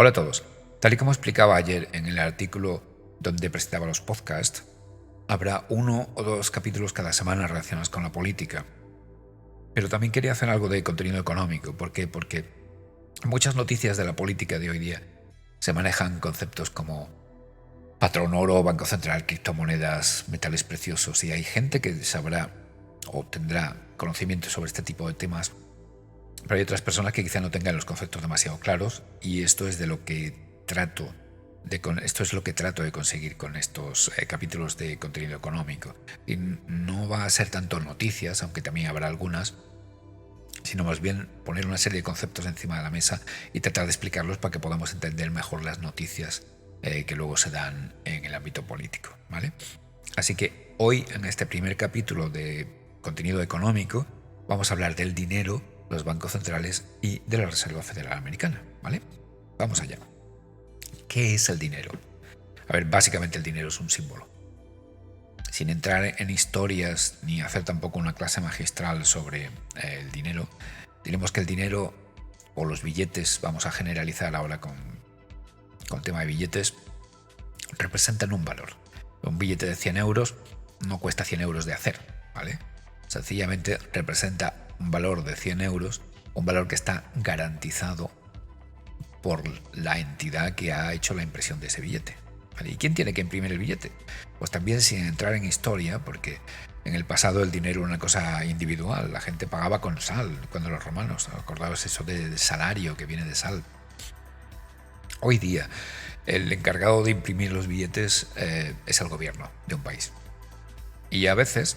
Hola a todos. Tal y como explicaba ayer en el artículo donde presentaba los podcasts, habrá 1 o 2 capítulos cada semana relacionados con la política. Pero también quería hacer algo de contenido económico. ¿Por qué? Porque muchas noticias de la política de hoy día se manejan conceptos como patrón oro, banco central, criptomonedas, metales preciosos, y hay gente que sabrá o tendrá conocimiento sobre este tipo de temas, pero hay otras personas que quizá no tengan los conceptos demasiado claros, y esto es lo que trato de conseguir con estos capítulos de contenido económico. Y no va a ser tanto noticias, aunque también habrá algunas, sino más bien poner una serie de conceptos encima de la mesa y tratar de explicarlos para que podamos entender mejor las noticias que luego se dan en el ámbito político, ¿vale? Así que hoy, en este primer capítulo de contenido económico, vamos a hablar del dinero, los bancos centrales y de la Reserva Federal Americana, ¿vale? Vamos allá. ¿Qué es el dinero? A ver, básicamente el dinero es un símbolo. Sin entrar en historias ni hacer tampoco una clase magistral sobre el dinero, diremos que el dinero o los billetes, vamos a generalizar ahora con el tema de billetes, representan un valor. Un billete de 100 euros no cuesta 100 euros de hacer, ¿vale? Sencillamente representa un valor de 100 euros, un valor que está garantizado por la entidad que ha hecho la impresión de ese billete. ¿Vale? ¿Y quién tiene que imprimir el billete? Pues también, sin entrar en historia, porque en el pasado el dinero era una cosa individual, la gente pagaba con sal, cuando los romanos, acordaos eso de salario que viene de sal. Hoy día el encargado de imprimir los billetes es el gobierno de un país, y a veces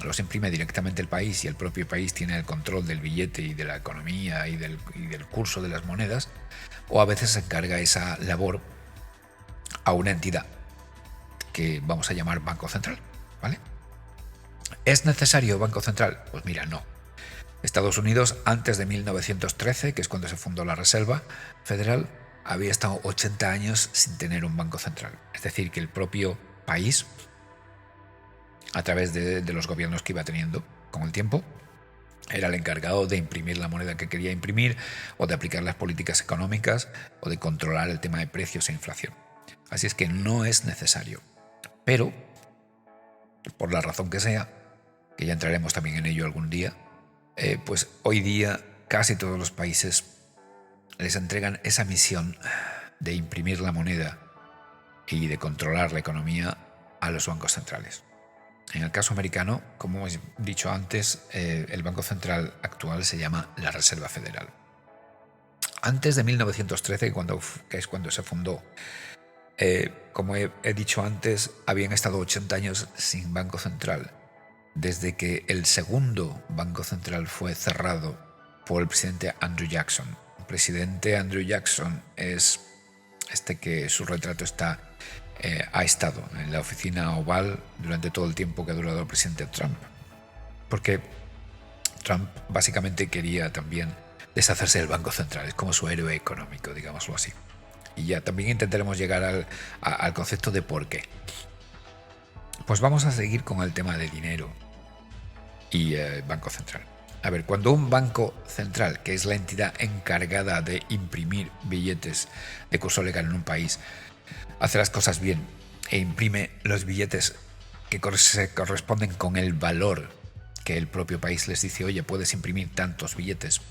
los imprime directamente el país, y el propio país tiene el control del billete y de la economía y del curso de las monedas, o a veces se encarga esa labor a una entidad que vamos a llamar Banco Central, ¿vale? ¿Es necesario Banco Central? Pues mira, no. Estados Unidos, antes de 1913, que es cuando se fundó la Reserva Federal, había estado 80 años sin tener un banco central. Es decir, que el propio país, a través de los gobiernos que iba teniendo con el tiempo, era el encargado de imprimir la moneda que quería imprimir, o de aplicar las políticas económicas, o de controlar el tema de precios e inflación. Así es que no es necesario. Pero, por la razón que sea, que ya entraremos también en ello algún día, pues hoy día casi todos los países les entregan esa misión de imprimir la moneda y de controlar la economía a los bancos centrales. En el caso americano, como he dicho antes, el Banco Central actual se llama la Reserva Federal. Antes de 1913, que es cuando se fundó, como he dicho antes, habían estado 80 años sin Banco Central, desde que el segundo Banco Central fue cerrado por el presidente Andrew Jackson. El presidente Andrew Jackson es que su retrato ha estado en la oficina oval durante todo el tiempo que ha durado el presidente Trump, porque Trump básicamente quería también deshacerse del Banco Central, es como su héroe económico, digámoslo así. Y ya también intentaremos llegar al concepto de por qué. Pues vamos a seguir con el tema de dinero y Banco Central. A ver, cuando un banco central, que es la entidad encargada de imprimir billetes de curso legal en un país, hace las cosas bien e imprime los billetes que se corresponden con el valor que el propio país les dice, oye, puedes imprimir tantos billetes,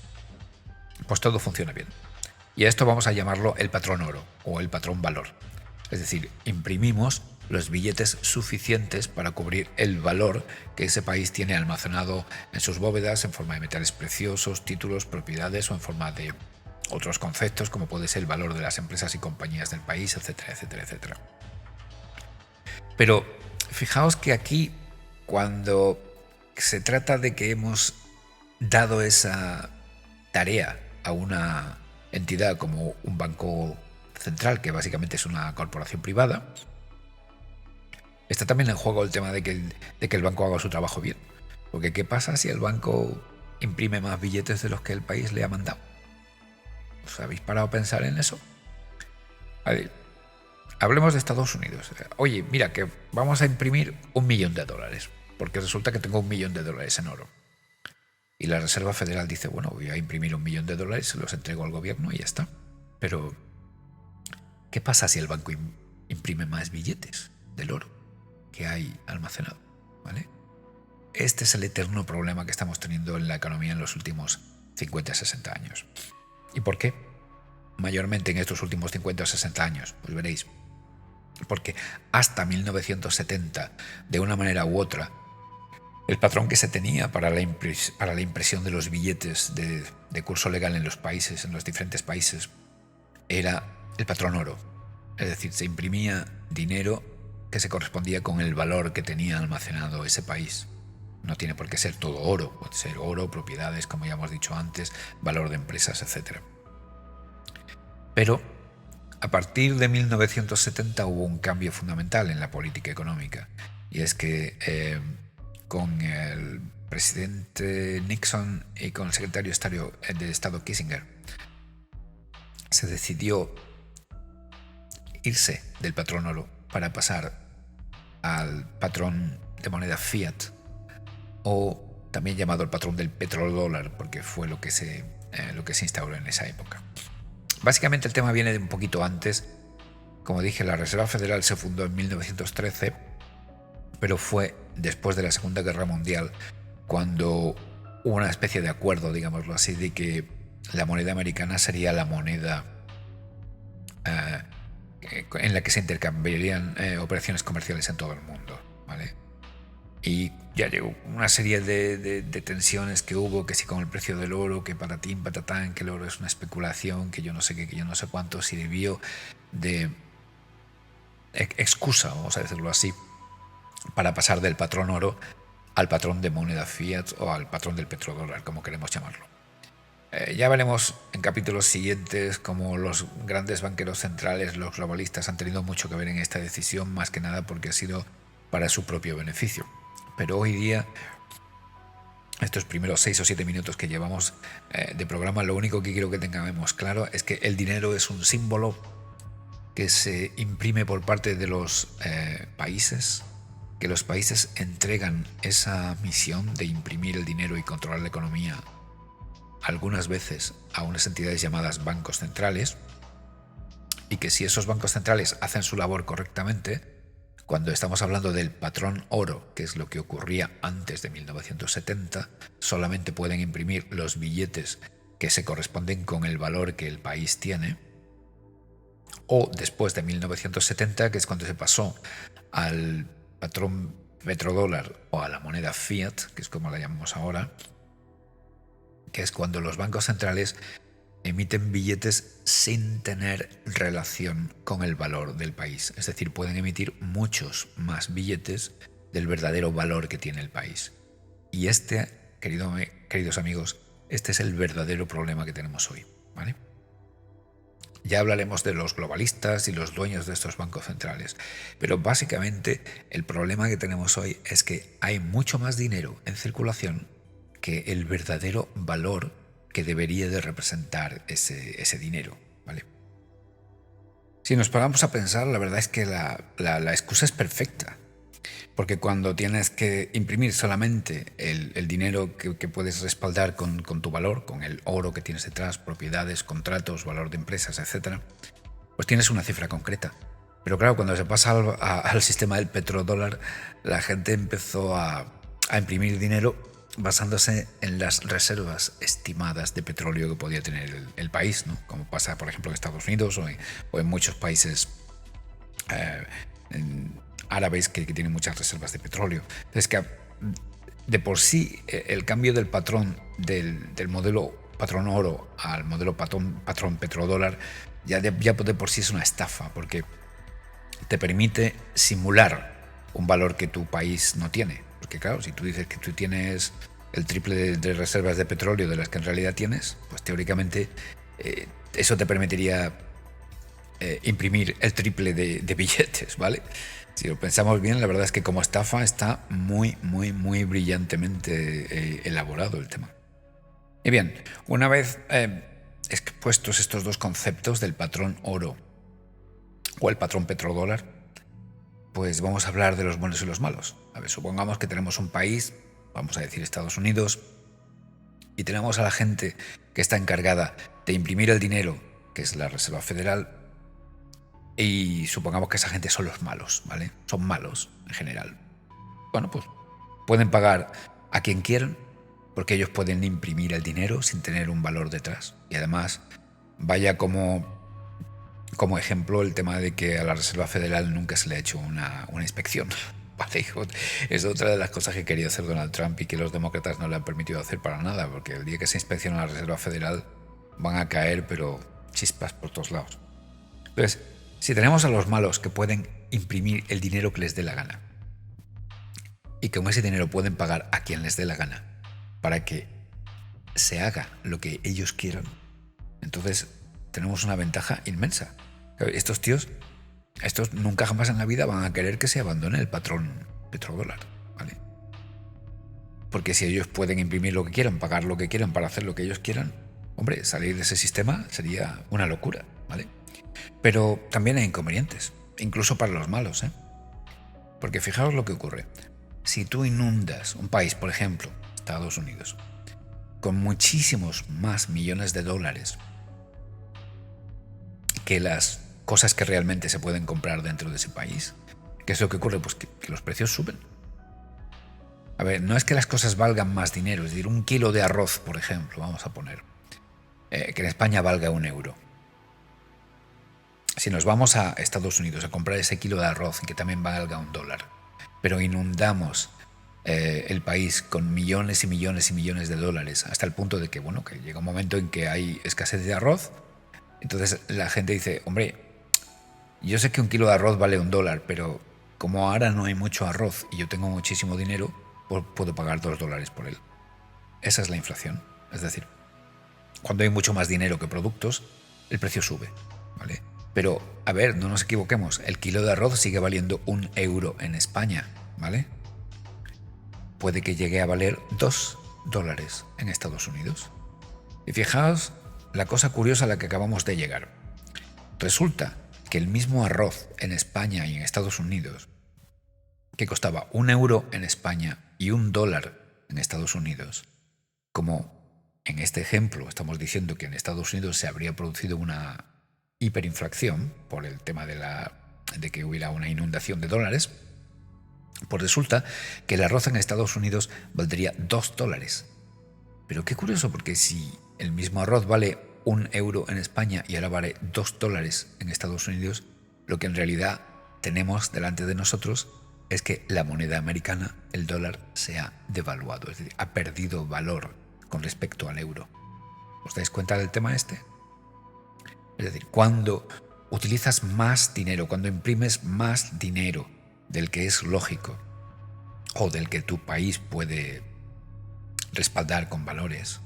pues todo funciona bien. Y a esto vamos a llamarlo el patrón oro o el patrón valor. Es decir, imprimimos los billetes suficientes para cubrir el valor que ese país tiene almacenado en sus bóvedas, en forma de metales preciosos, títulos, propiedades, o en forma de otros conceptos como puede ser el valor de las empresas y compañías del país, etcétera, etcétera, etcétera. Pero fijaos que aquí, cuando se trata de que hemos dado esa tarea a una entidad como un banco central, que básicamente es una corporación privada, está también en juego el tema de que el banco haga su trabajo bien. Porque ¿qué pasa si el banco imprime más billetes de los que el país le ha mandado? ¿Os habéis parado a pensar en eso? Vale. Hablemos de Estados Unidos. Oye, mira, que vamos a imprimir $1.000.000, porque resulta que tengo $1.000.000 en oro. Y la Reserva Federal dice, bueno, voy a imprimir $1.000.000, se los entrego al gobierno y ya está. Pero ¿qué pasa si el banco imprime más billetes del oro que hay almacenado? ¿Vale? Este es el eterno problema que estamos teniendo en la economía en los últimos 50-60 años. ¿Y por qué? Mayormente en estos últimos 50 o 60 años, pues veréis. Porque hasta 1970, de una manera u otra, el patrón que se tenía para la impresión de los billetes de curso legal en los países, en los diferentes países, era el patrón oro. Es decir, se imprimía dinero que se correspondía con el valor que tenía almacenado ese país. No tiene por qué ser todo oro, puede ser oro, propiedades, como ya hemos dicho antes, valor de empresas, etc. Pero a partir de 1970 hubo un cambio fundamental en la política económica, y es que con el presidente Nixon y con el secretario de Estado Kissinger se decidió irse del patrón oro para pasar al patrón de moneda fiat, o también llamado el patrón del petrodólar, porque fue lo que se instauró en esa época. Básicamente el tema viene de un poquito antes. Como dije, la Reserva Federal se fundó en 1913, pero fue después de la Segunda Guerra Mundial cuando hubo una especie de acuerdo, digámoslo así, de que la moneda americana sería la moneda en la que se intercambiarían operaciones comerciales en todo el mundo, ¿vale? Y ya llegó una serie de tensiones que hubo, que sí con el precio del oro, que patatín, patatán, que el oro es una especulación, que yo no sé qué, que yo no sé cuánto, sirvió de excusa, vamos a decirlo así, para pasar del patrón oro al patrón de moneda fiat o al patrón del petrodólar, como queremos llamarlo. Ya veremos en capítulos siguientes cómo los grandes banqueros centrales, los globalistas, han tenido mucho que ver en esta decisión, más que nada porque ha sido para su propio beneficio. Pero hoy día, estos primeros 6 o 7 minutos que llevamos de programa, lo único que quiero que tengamos claro es que el dinero es un símbolo que se imprime por parte de los países, que los países entregan esa misión de imprimir el dinero y controlar la economía algunas veces a unas entidades llamadas bancos centrales, y que si esos bancos centrales hacen su labor correctamente, cuando estamos hablando del patrón oro, que es lo que ocurría antes de 1970, solamente pueden imprimir los billetes que se corresponden con el valor que el país tiene, o después de 1970, que es cuando se pasó al patrón petrodólar o a la moneda fiat, que es como la llamamos ahora, que es cuando los bancos centrales emiten billetes sin tener relación con el valor del país. Es decir, pueden emitir muchos más billetes del verdadero valor que tiene el país. Y queridos amigos, este es el verdadero problema que tenemos hoy, ¿vale? Ya hablaremos de los globalistas y los dueños de estos bancos centrales, pero básicamente el problema que tenemos hoy es que hay mucho más dinero en circulación que el verdadero valor que debería de representar ese dinero, ¿vale? Si nos paramos a pensar, la verdad es que la excusa es perfecta, porque cuando tienes que imprimir solamente el dinero que puedes respaldar con tu valor, con el oro que tienes detrás, propiedades, contratos, valor de empresas, etc., pues tienes una cifra concreta. Pero claro, cuando se pasa al sistema del petrodólar, la gente empezó a imprimir dinero basándose en las reservas estimadas de petróleo que podía tener el país, ¿no? Como pasa, por ejemplo, en Estados Unidos o en muchos países árabes que tienen muchas reservas de petróleo. Entonces, que de por sí el cambio del patrón del modelo patrón oro al modelo patrón petrodólar ya de por sí es una estafa, porque te permite simular un valor que tu país no tiene. Porque claro, si tú dices que tú tienes el triple de reservas de petróleo de las que en realidad tienes, pues teóricamente eso te permitiría imprimir el triple de billetes, ¿vale? Si lo pensamos bien, la verdad es que como estafa está muy, muy, muy brillantemente elaborado el tema. Y bien, una vez expuestos estos dos conceptos del patrón oro o el patrón petrodólar, pues vamos a hablar de los buenos y los malos. A ver, supongamos que tenemos un país, vamos a decir Estados Unidos, y tenemos a la gente que está encargada de imprimir el dinero, que es la Reserva Federal, y supongamos que esa gente son los malos, ¿vale? Son malos en general. Bueno, pues pueden pagar a quien quieran porque ellos pueden imprimir el dinero sin tener un valor detrás. Y además, vaya como ejemplo el tema de que a la Reserva Federal nunca se le ha hecho una inspección. Vale, es otra de las cosas que quería hacer Donald Trump y que los demócratas no le han permitido hacer para nada, porque el día que se inspeccione la Reserva Federal van a caer, pero chispas por todos lados. Entonces, si tenemos a los malos que pueden imprimir el dinero que les dé la gana y con ese dinero pueden pagar a quien les dé la gana para que se haga lo que ellos quieran, entonces tenemos una ventaja inmensa. Estos tíos, estos nunca jamás en la vida van a querer que se abandone el patrón petrodólar, ¿vale? Porque si ellos pueden imprimir lo que quieran, pagar lo que quieran para hacer lo que ellos quieran, hombre, salir de ese sistema sería una locura, ¿vale? Pero también hay inconvenientes, incluso para los malos, ¿eh? Porque fijaos lo que ocurre. Si tú inundas un país, por ejemplo, Estados Unidos, con muchísimos más millones de dólares que las cosas que realmente se pueden comprar dentro de ese país, ¿qué es lo que ocurre? Pues que los precios suben. A ver, no es que las cosas valgan más dinero, es decir, un kilo de arroz, por ejemplo, vamos a poner, que en España valga €1. Si nos vamos a Estados Unidos a comprar ese kilo de arroz y que también valga $1, pero inundamos el país con millones y millones y millones de dólares hasta el punto de que, bueno, que llega un momento en que hay escasez de arroz, entonces la gente dice, hombre, yo sé que un kilo de arroz vale $1, pero como ahora no hay mucho arroz y yo tengo muchísimo dinero, pues puedo pagar $2 por él. Esa es la inflación. Es decir, cuando hay mucho más dinero que productos, el precio sube, ¿vale? Pero, a ver, no nos equivoquemos, el kilo de arroz sigue valiendo €1 en España, ¿vale? Puede que llegue a valer $2 en Estados Unidos. Y fijaos la cosa curiosa a la que acabamos de llegar. Resulta que el mismo arroz en España y en Estados Unidos, que costaba €1 en España y $1 en Estados Unidos, como en este ejemplo estamos diciendo que en Estados Unidos se habría producido una hiperinflación por el tema de que hubiera una inundación de dólares, pues resulta que el arroz en Estados Unidos valdría $2. Pero qué curioso, porque si el mismo arroz vale €1 en España y ahora vale $2 en Estados Unidos, lo que en realidad tenemos delante de nosotros es que la moneda americana, el dólar, se ha devaluado, es decir, ha perdido valor con respecto al euro. ¿Os dais cuenta del tema este? Es decir, cuando utilizas más dinero, cuando imprimes más dinero del que es lógico o del que tu país puede respaldar con valores,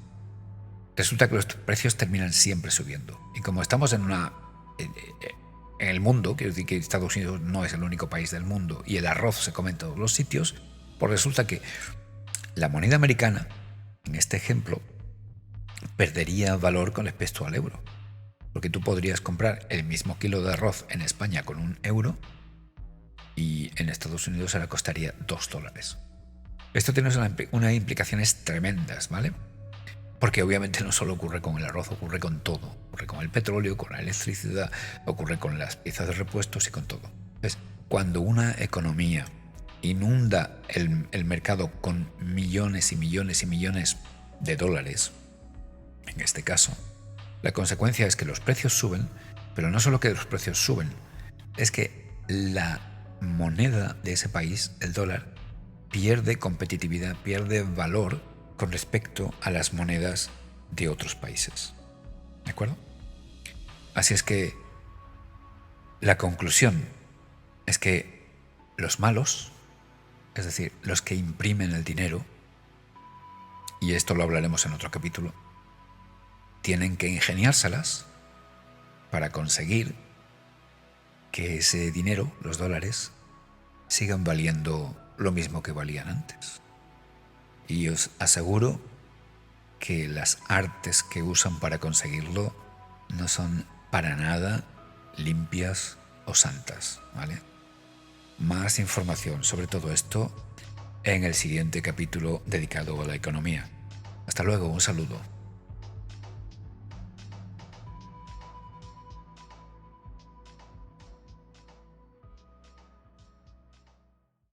resulta que los precios terminan siempre subiendo. Y como estamos en el mundo, quiero decir que Estados Unidos no es el único país del mundo y el arroz se come en todos los sitios, pues resulta que la moneda americana, en este ejemplo, perdería valor con respecto al euro. Porque tú podrías comprar el mismo kilo de arroz en España con €1 y en Estados Unidos ahora costaría $2. Esto tiene unas implicaciones tremendas, ¿vale? Porque obviamente no solo ocurre con el arroz, ocurre con todo. Ocurre con el petróleo, con la electricidad, ocurre con las piezas de repuestos y con todo. Entonces, cuando una economía inunda el mercado con millones y millones y millones de dólares, en este caso, la consecuencia es que los precios suben, pero no solo que los precios suben, es que la moneda de ese país, el dólar, pierde competitividad, pierde valor con respecto a las monedas de otros países. ¿De acuerdo? Así es que la conclusión es que los malos, es decir, los que imprimen el dinero, y esto lo hablaremos en otro capítulo, tienen que ingeniárselas para conseguir que ese dinero, los dólares, sigan valiendo lo mismo que valían antes. Y os aseguro que las artes que usan para conseguirlo no son para nada limpias o santas, ¿vale? Más información sobre todo esto en el siguiente capítulo dedicado a la economía. Hasta luego, un saludo.